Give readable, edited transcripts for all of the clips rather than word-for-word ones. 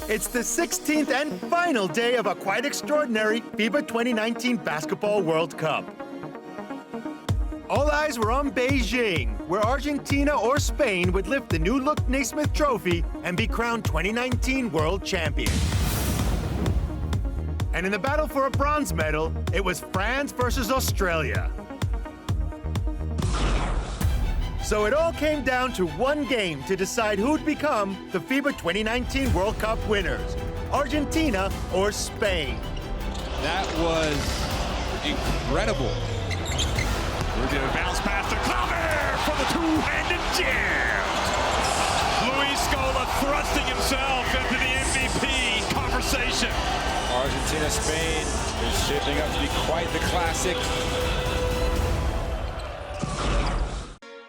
It's the 16th and final day of a quite extraordinary FIBA 2019 Basketball World Cup. All eyes were on Beijing, where Argentina or Spain would lift the new look Naismith Trophy and be crowned 2019 World Champion. And in the battle for a bronze medal, it was France versus Australia. So it all came down to one game to decide who'd become the FIBA 2019 World Cup winners, Argentina or Spain. That was incredible. We're going to bounce past the Claver for the two-handed jam. Luis Scola thrusting himself into the MVP conversation. Argentina-Spain is shaping up to be quite the classic.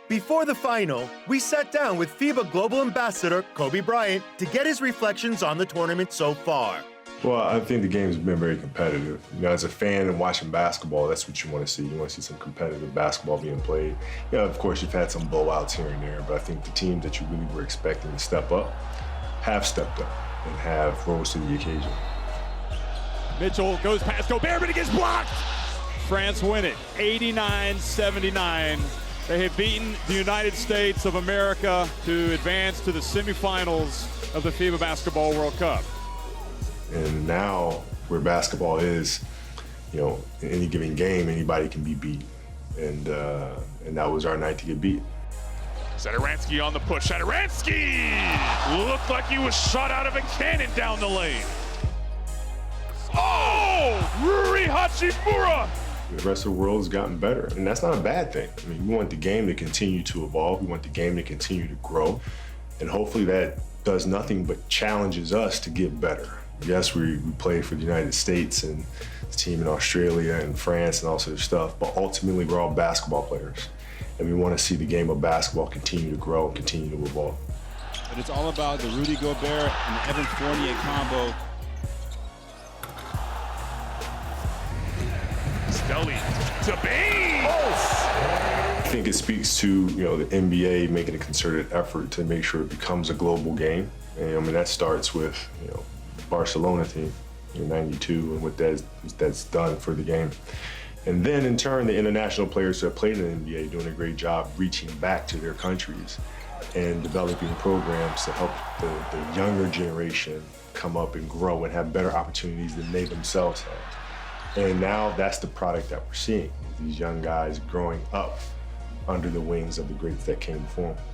Before the final, we sat down with FIBA Global Ambassador Kobe Bryant to get his reflections on the tournament so far. Well, I think the game's been very competitive. You know, as a fan and watching basketball, that's what you want to see. You want to see some competitive basketball being played. You know, of course, you've had some blowouts here and there, but I think the teams that you really were expecting to step up have stepped up and have rose to the occasion. Mitchell goes past Gobert, but it gets blocked. France win it, 89-79. They have beaten the United States of America to advance to the semifinals of the FIBA Basketball World Cup. And now, where basketball is, you know, in any given game, anybody can be beat. And that was our night to get beat. Satoransky on the push. Satoransky looked like he was shot out of a cannon down the lane. Oh, Ruri Hachimura! The rest of the world has gotten better, and that's not a bad thing. I mean, we want the game to continue to evolve. We want the game to continue to grow, and hopefully that does nothing but challenges us to get better. Yes, we play for the United States and the team in Australia and France and all sorts of stuff, but ultimately we're all basketball players, and we want to see the game of basketball continue to grow and continue to evolve. But it's all about the Rudy Gobert and Evan Fournier combo. Scully to Bain. I think it speaks to, you know, the NBA making a concerted effort to make sure it becomes a global game. And I mean, that starts with, you know, Barcelona team in '92 and what that's done for the game. And then in turn, the international players that played in the NBA doing a great job reaching back to their countries and developing programs to help the younger generation come up and grow and have better opportunities than they themselves had. And now that's the product that we're seeing, these young guys growing up under the wings of the greats that came before them.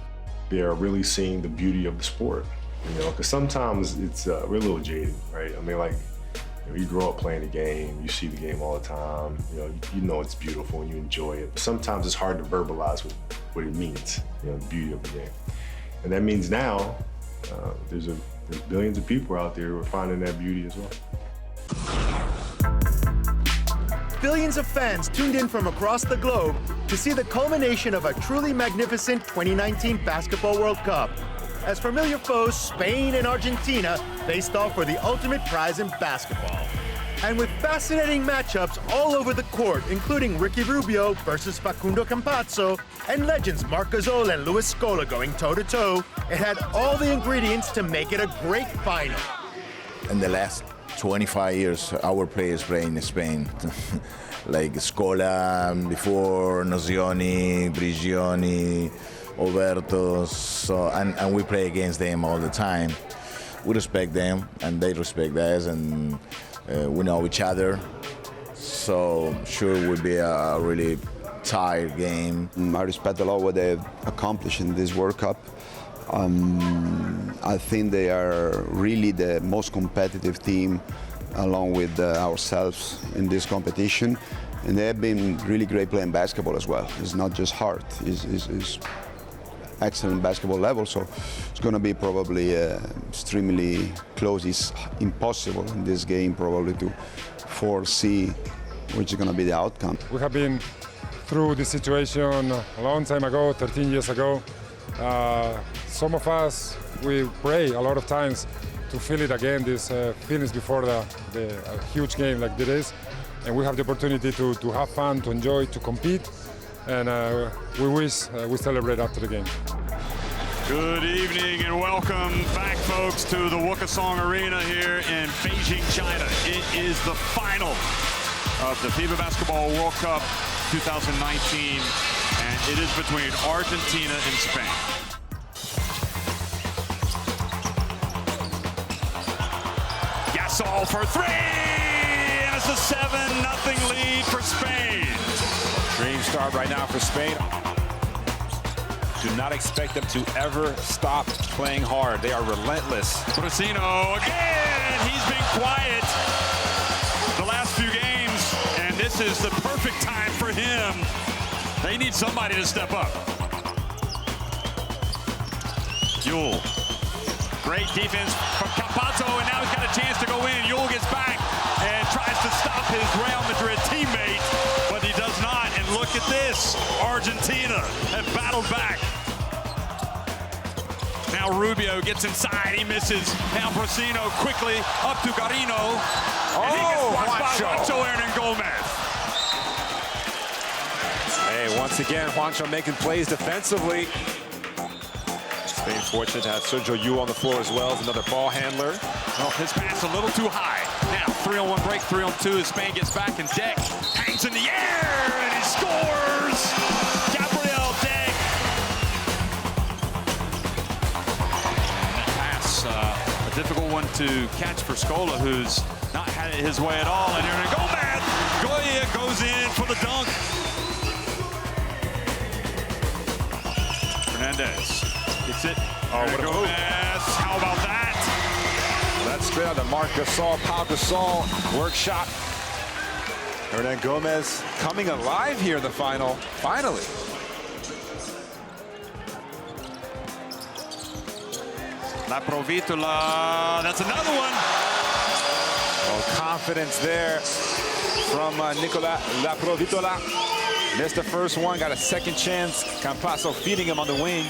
They are really seeing the beauty of the sport, you know, because sometimes it's, we're a little jaded, right? I mean, like, you know, you grow up playing the game, you see the game all the time, you know it's beautiful and you enjoy it. But sometimes it's hard to verbalize what it means, you know, the beauty of the game. And that means now there's billions of people out there who are finding that beauty as well. Billions of fans tuned in from across the globe to see the culmination of a truly magnificent 2019 Basketball World Cup, as familiar foes Spain and Argentina faced off for the ultimate prize in basketball. And with fascinating matchups all over the court, including Ricky Rubio versus Facundo Campazzo, and legends Marc Gasol and Luis Scola going toe-to-toe, it had all the ingredients to make it a great final. In the last 25 years, our players play in Spain. Like Scola before, Nozioni, Brigioni, Oberto, so, and we play against them all the time. We respect them, and they respect us, and we know each other. So sure, it will be a really tight game. I respect a lot what they've accomplished in this World Cup. I think they are really the most competitive team along with ourselves in this competition. And they have been really great playing basketball as well. It's not just hard, it's excellent basketball level. So it's going to be probably extremely close. It's impossible in this game probably to foresee which is going to be the outcome. We have been through this situation a long time ago, 13 years ago. Some of us, we pray a lot of times to feel it again, this feelings before the huge game like this. And we have the opportunity to have fun, to enjoy, to compete. And we wish we celebrate after the game. Good evening and welcome back, folks, to the Wukesong Arena here in Beijing, China. It is the final of the FIBA Basketball World Cup 2019, and it is between Argentina and Spain. Gasol for three, and it's a 7-0 lead for Spain. Dream start right now for Spain. Do not expect them to ever stop playing hard. They are relentless. Brasino again. He's been quiet the last few games, and this is the perfect time for him. They need somebody to step up. Yule. Great defense from Campazzo, and now he's got a chance to go in. Yule gets back and tries to stop his Real Madrid teammate, but he does not. And look at this. Argentina have battled back. Now Rubio gets inside, he misses. Now Brasino quickly up to Garino. And he gets blocked by Juancho Hernangomez. Hey, once again, Juancho making plays defensively. Spain fortunate to have Sergio Yul on the floor as well as another ball handler. Oh, his pass a little too high. Now 3-on-1 break, 3-on-2 as Spain gets back, and Deck hangs in the air and he scores. Gabriel Deck. Pass, a difficult one to catch for Scola, who's not had it his way at all. And here Gomez, Goya goes in for the dunk. Hernandez gets it. Oh, what a move. Gomez, how about that? That's straight out of Marc Gasol, Pau Gasol, work shot. Hernan Gomez coming alive here in the final, finally. La Provitola, that's another one. Oh, confidence there from Nicola La Provitola. Missed the first one, got a second chance. Campazzo feeding him on the wing.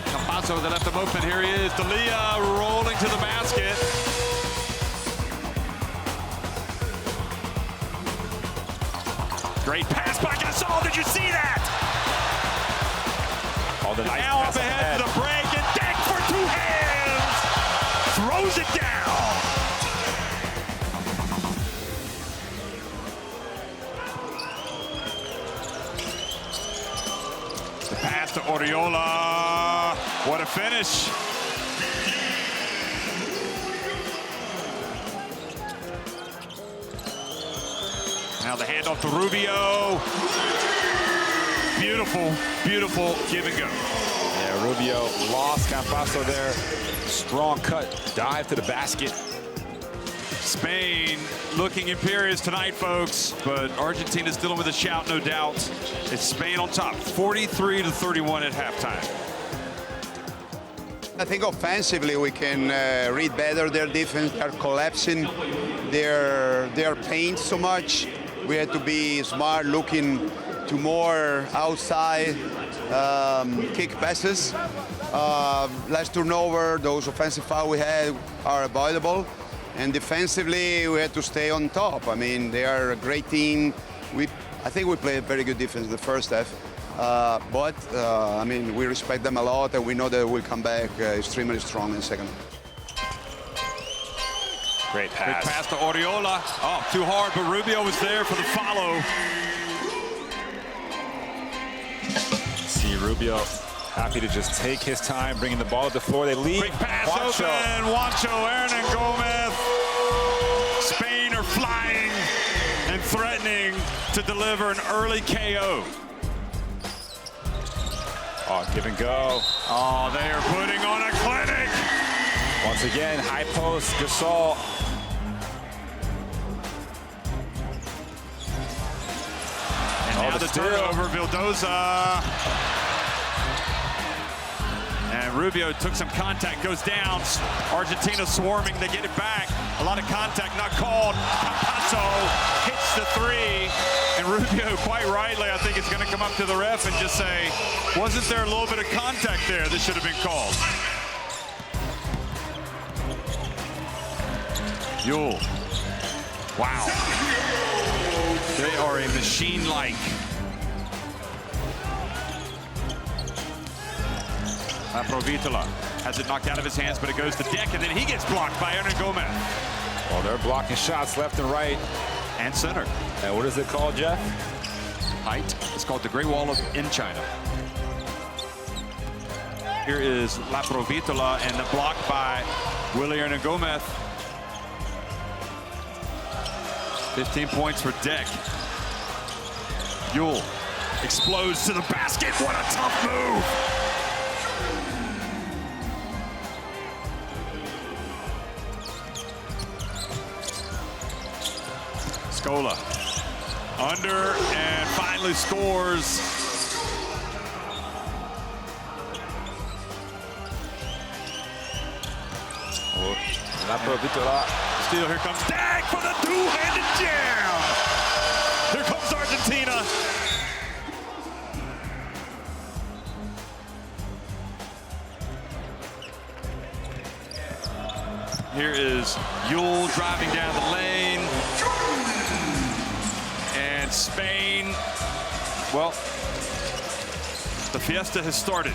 Campazzo, they left him open. Here he is. D'Elia rolling to the basket. Great pass by Gasol. Did you see that? Oh, the nice now pass up ahead to the break, and Deck for two hands. Throws it down. The pass to Oriola. What a finish. Now the handoff to Rubio. Beautiful, beautiful give and go. Yeah, Rubio lost Campazzo there. Strong cut, dive to the basket. Spain looking imperious tonight, folks, but Argentina's dealing with a shout, no doubt. It's Spain on top, 43-31 at halftime. I think offensively we can read better their defense. They're collapsing their paint so much. We had to be smart, looking to more outside kick passes. Less turnover, those offensive fouls we had are avoidable. And defensively, we had to stay on top. I mean, they are a great team. I think we played very good defense in the first half. I mean, we respect them a lot, and we know that we'll come back extremely strong in the second half. Great pass. Big pass to Oriola. Oh, too hard, but Rubio was there for the follow. See Rubio happy to just take his time, bringing the ball to the floor. They lead. Big pass Juancho. open. Juancho, Hernangomez. Spain are flying and threatening to deliver an early KO. Oh, give and go. Oh, they are putting on a clinic. Once again, high post, Gasol. And now the turnover, Vildoza. And Rubio took some contact, goes down. Argentina swarming, they get it back. A lot of contact, not called. Campazzo hits the three. And Rubio, quite rightly, I think is going to come up to the ref and just say, wasn't there a little bit of contact there? This should have been called. Yule. Wow. They are a machine-like. Laprovitola has it knocked out of his hands, but it goes to Deck, and then he gets blocked by Hernan Gomez. Well, they're blocking shots left and right. And center. And what is it called, Jeff? Height. It's called the Great Wall in China. Here is Laprovitola, and the block by Willy Hernan Gomez. 15 points for Deck. Yule explodes to the basket. What a tough move. Scola under and finally scores. Laprovitola. Steal, here comes Dag for the two-handed jam. Here comes Argentina. Here is Yule driving down the lane. And Spain, well, the fiesta has started.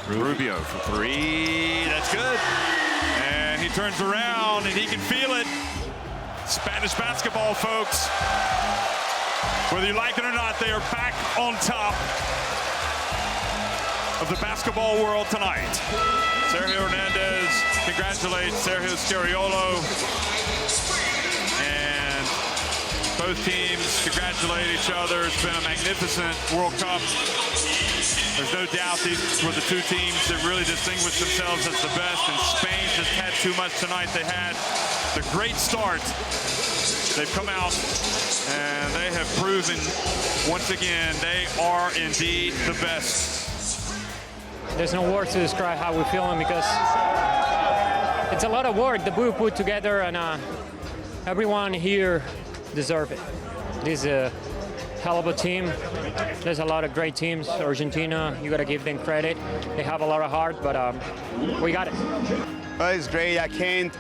Rubio for three, that's good. And he turns around and he can feel it. Spanish basketball, folks. Whether you like it or not, they are back on top of the basketball world tonight. Sergio Hernandez congratulates Sergio Scariolo. And both teams congratulate each other. It's been a magnificent World Cup. There's no doubt these were the two teams that really distinguished themselves as the best, and Spain just had too much tonight. They had the great start. They've come out, and they have proven once again they are indeed the best. There's no words to describe how we're feeling, because it's a lot of work that we put together, and everyone here deserves it. It is a hell of a team. There's a lot of great teams. Argentina, you got to give them credit. They have a lot of heart, but we got it. Well, it's great. I can't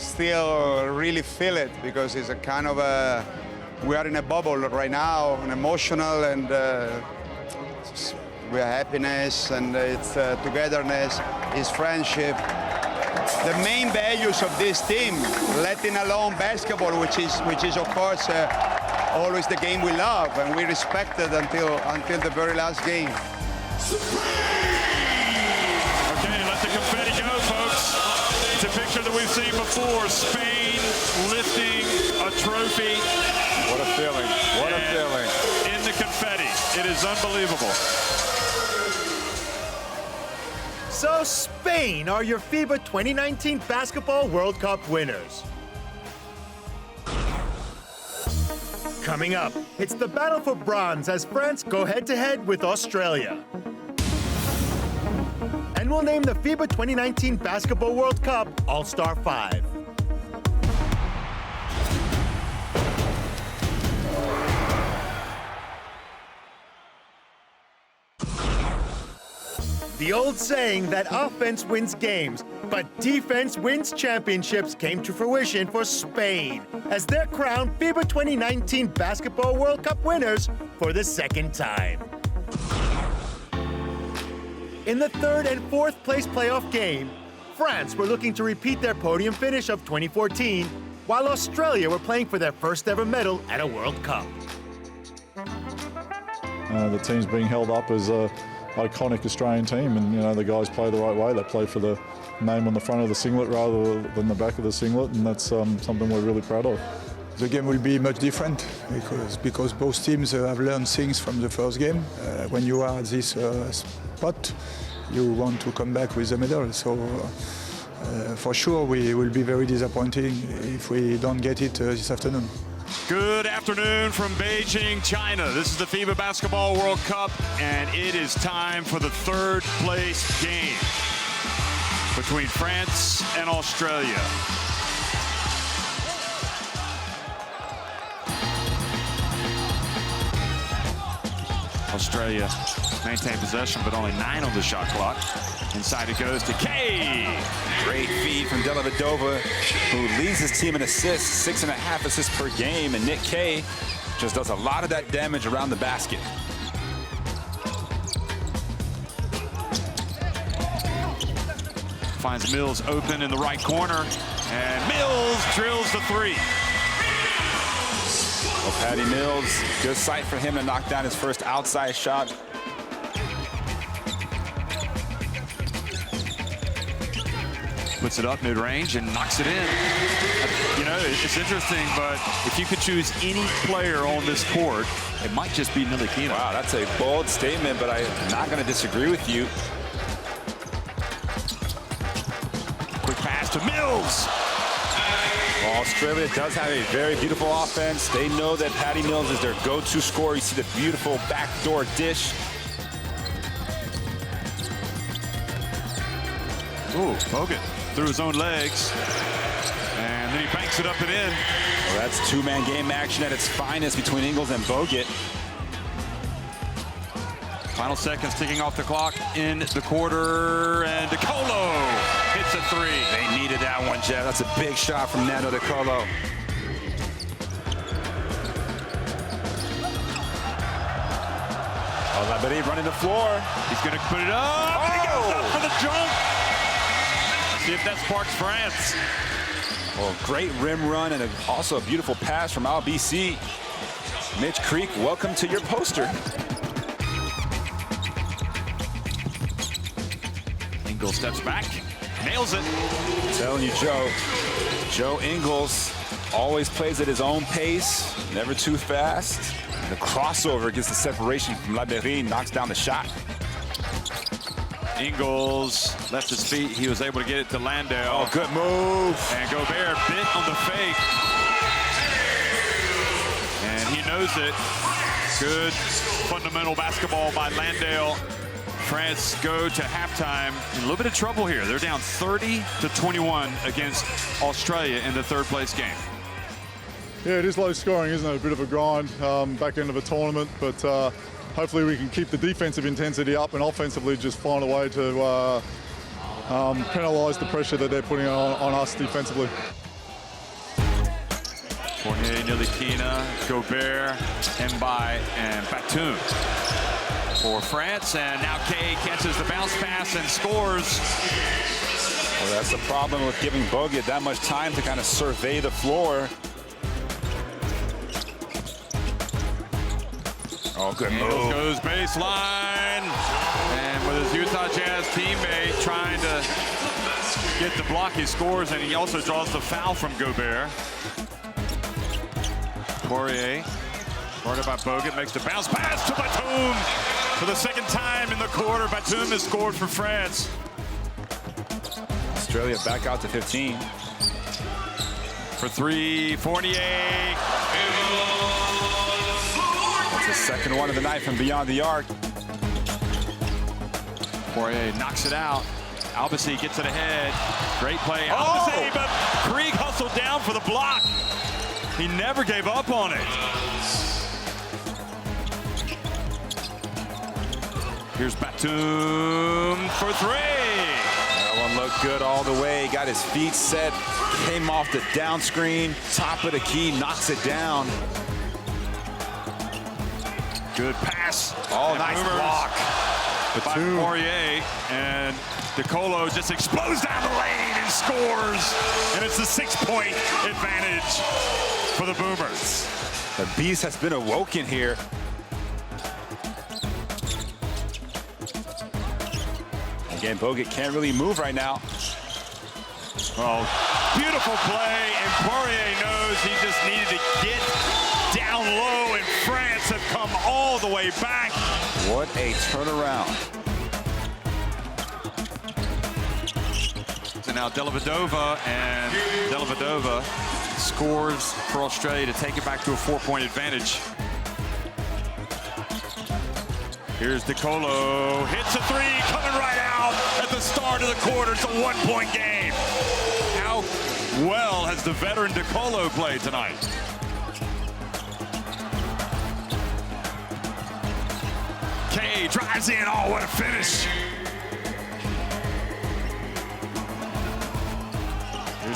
still really feel it, because it's a kind of a, we are in a bubble right now, and emotional, and we have happiness, and it's togetherness, it's friendship. The main values of this team, letting alone basketball, which is of course always the game we love, and we respect it until the very last game. Okay, let the confetti go, folks. It's a picture that we've seen before. Spain lifting a trophy. What a feeling. What a feeling. In the confetti. It is unbelievable. So Spain are your FIBA 2019 Basketball World Cup winners. Coming up, it's the battle for bronze as France go head-to-head with Australia. And we'll name the FIBA 2019 Basketball World Cup All-Star 5. The old saying that offense wins games, but defense wins championships came to fruition for Spain as they're crowned FIBA 2019 Basketball World Cup winners for the second time. In the third and fourth place playoff game, France were looking to repeat their podium finish of 2014, while Australia were playing for their first ever medal at a World Cup. The team's being held up as a iconic Australian team, and you know the guys play the right way. They play for the name on the front of the singlet rather than the back of the singlet, and that's something we're really proud of. The game will be much different because both teams have learned things from the first game. When you are at this spot, you want to come back with a medal. So for sure we will be very disappointing if we don't get it this afternoon. Good afternoon from Beijing, China. This is the FIBA Basketball World Cup, and it is time for the third place game between France and Australia. Australia maintain possession, but only 9 on the shot clock. Inside it goes to Kay. Great feed from Dellavedova, who leads his team in assists, 6.5 assists per game. And Nick Kay just does a lot of that damage around the basket. Finds Mills open in the right corner, and Mills drills the three. Well, Patty Mills, good sight for him to knock down his first outside shot. Puts it up mid-range and knocks it in. You know, it's interesting, but if you could choose any player on this court, it might just be Ntilikina. Wow, that's a bold statement, but I'm not going to disagree with you. Quick pass to Mills. Well, Australia does have a very beautiful offense. They know that Patty Mills is their go-to scorer. You see the beautiful backdoor dish. Ooh, Bogut through his own legs. And then he banks it up and in. Well, that's two-man game action at its finest between Ingles and Bogut. Final seconds ticking off the clock in the quarter, and DeColo hits a three. They needed that one, Jeff. That's a big shot from Nando DeColo. Oh, Labadie running the floor. He's going to put it up. Oh! He goes up for the jump. See if that sparks France. Well, great rim run and also a beautiful pass from LBC. Mitch Creek, welcome to your poster. Ingles steps back, nails it. I'm telling you, Joe Ingles always plays at his own pace, never too fast. And the crossover gets the separation from Labadie, knocks down the shot. Ingles left his feet. He was able to get it to Landale. Oh, good move. And Gobert bit on the fake. And he knows it. Good fundamental basketball by Landale. France go to halftime in a little bit of trouble here. They're down 30-21 against Australia in the third place game. Yeah, it is low scoring, isn't it? A bit of a grind back end of a tournament, but hopefully we can keep the defensive intensity up and offensively just find a way to penalise the pressure that they're putting on us defensively. Fournier, Ntilikina, Gobert, Mbaye, and Batum for France. And now Kay catches the bounce pass and scores. Well, that's the problem with giving Bogut that much time to kind of survey the floor. Oh, good move. Goes baseline. And with his Utah Jazz teammate trying to get the block, he scores, and he also draws the foul from Gobert. Poirier, guarded by Bogut, makes the bounce pass to Batum. For the second time in the quarter, Batum has scored for France. Australia back out to 15. For three, Fournier. That's the second one of the night from beyond the arc. Poirier knocks it out. Albasi gets it ahead. Great play. Albasi, but Krieg hustled down for the block. He never gave up on it. Here's Batum for three. That one looked good all the way. Got his feet set. Came off the down screen. Top of the key. Knocks it down. Good pass. Oh, nice block. By Poirier, and DeColo just explodes down the lane and scores. And it's a 6-point advantage for the Boomers. The beast has been awoken here. Again, Bogut can't really move right now. Well, beautiful play, and Poirier knows he just needed to get down low, and France have come all the way back. What a turnaround. So now Dellavedova, and Dellavedova scores for Australia to take it back to a 4-point advantage. Here's DeColo, hits a three, coming right out at the start of the quarter. It's a 1-point game. How well has the veteran DeColo played tonight? Kay drives in. Oh, what a finish.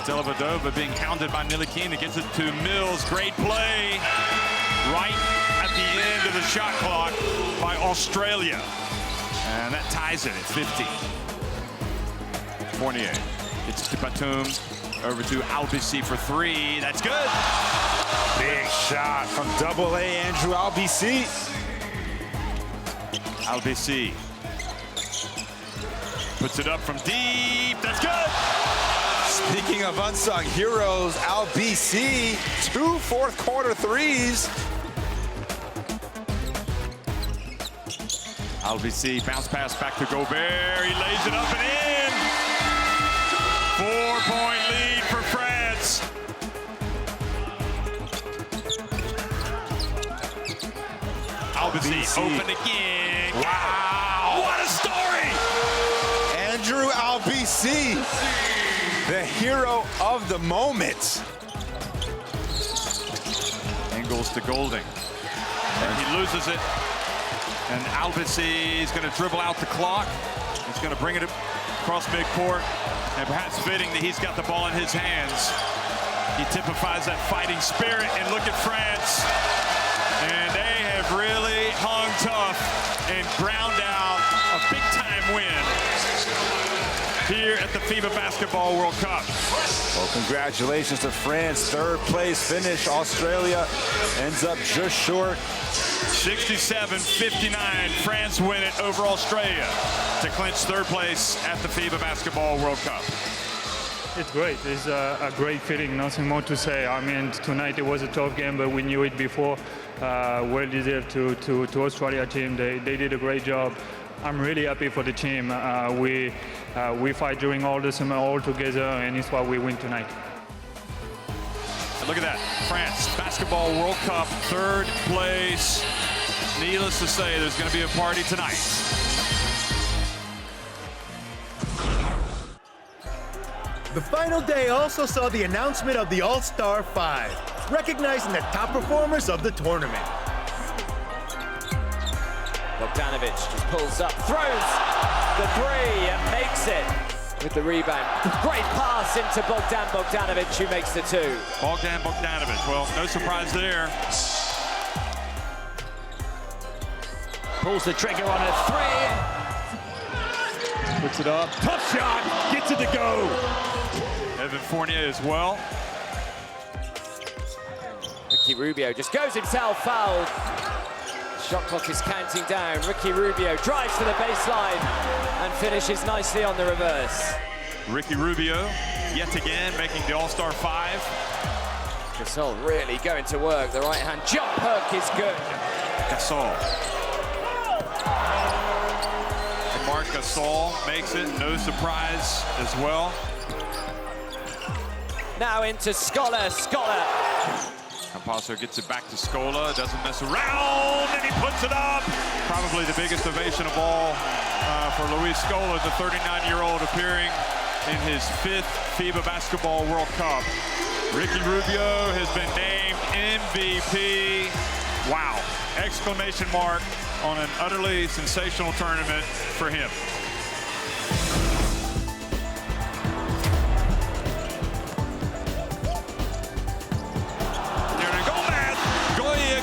Dellavedova being hounded by Ntilikina, gets it to Mills. Great play right at the end of the shot clock by Australia. And that ties it at 50. Fournier gets to Batum, over to Albisi for three. That's good. Big shot from Double-A Andrew Albisi. Albisi puts it up from deep. That's good. Speaking of unsung heroes, Albisi, 2 fourth-quarter threes. Albisi bounce pass back to Gobert. He lays it up and in. 4-point lead for France. Albisi open again. Wow! What a story! Andrew Albisi, the hero of the moment. Ingles to Golding. And he loses it. And Albisi is going to dribble out the clock. He's going to bring it across midcourt. And perhaps fitting that he's got the ball in his hands. He typifies that fighting spirit. And look at France. And they have really hung tough and ground out a big-time win here at the FIBA Basketball World Cup. Well, congratulations to France. Third place finish. Australia ends up just short. 67-59, France win it over Australia to clinch third place at the FIBA Basketball World Cup. It's great. It's a great feeling. Nothing more to say. I mean, tonight it was a tough game, but we knew it before. Well deserved to Australia team. They did a great job. I'm really happy for the team. We fight during all the summer all together, and it's why we win tonight. And look at that, France Basketball World Cup, third place. Needless to say, there's going to be a party tonight. The final day also saw the announcement of the All-Star 5, recognizing the top performers of the tournament. Bogdanovic just pulls up, throws the three and makes it with the rebound. Great pass into Bogdanovic, who makes the two. Bogdanovic, well, no surprise there. Pulls the trigger on a three. Puts it up, tough shot, gets it to go. Evan Fournier as well. Ricky Rubio just goes himself fouled. Shot clock is counting down. Ricky Rubio drives to the baseline and finishes nicely on the reverse. Ricky Rubio, yet again, making the All-Star 5. Gasol really going to work. The right-hand jump hook is good. Gasol. And Marc Gasol makes it, no surprise as well. Now into Scola. Campasso gets it back to Scola, doesn't mess around, and he puts it up. Probably the biggest ovation of all for Luis Scola, the 39-year-old appearing in his 5th FIBA Basketball World Cup. Ricky Rubio has been named MVP. Wow, exclamation mark on an utterly sensational tournament for him.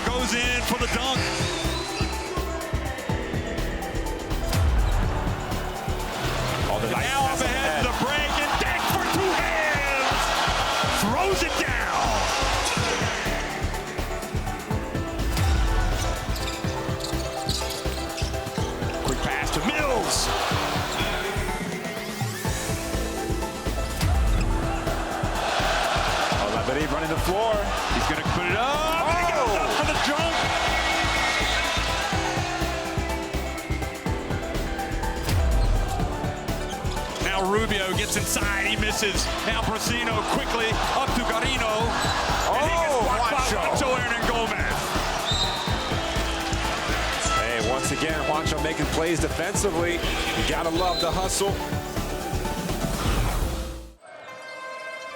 Goes in for the dunk. Now up ahead to the break and Dink for 2 hands. Throws it down. Quick pass to Mills. Labadie running the floor. He's going to put it up. For the jump. Now Rubio gets inside, he misses. Now Brasino quickly up to Garino. And he gets blocked by Juancho Hernangomez. Hey, once again, Juancho making plays defensively. You gotta love the hustle.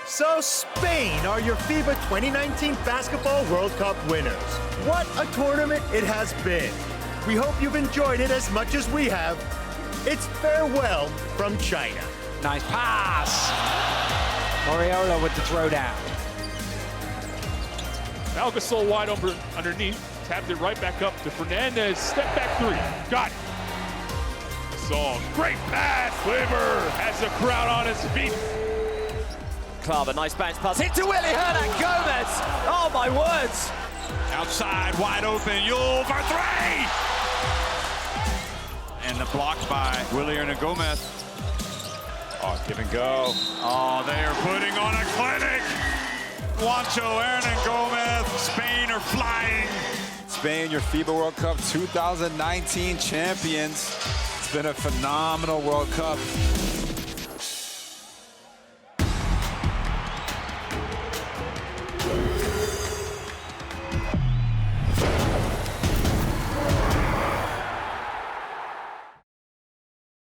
So Spain are your FIBA 2019 Basketball World Cup winners. What a tournament it has been. We hope you've enjoyed it as much as we have. It's farewell from China. Nice pass. Oriola with the throwdown. Al Gasol wide open underneath. Tapped it right back up to Fernandez. Step back three. Got it. Gasol, great pass. Weber has the crowd on his feet. Klaver, nice bounce pass into Willie Hernan Gomez. Oh my words. Outside, wide open, Yule for three! And the block by Willie Hernan Gomez. Oh, give and go. Oh, they are putting on a clinic. Juancho, Hernan Gomez, Spain are flying. Spain, your FIBA World Cup 2019 champions. It's been a phenomenal World Cup.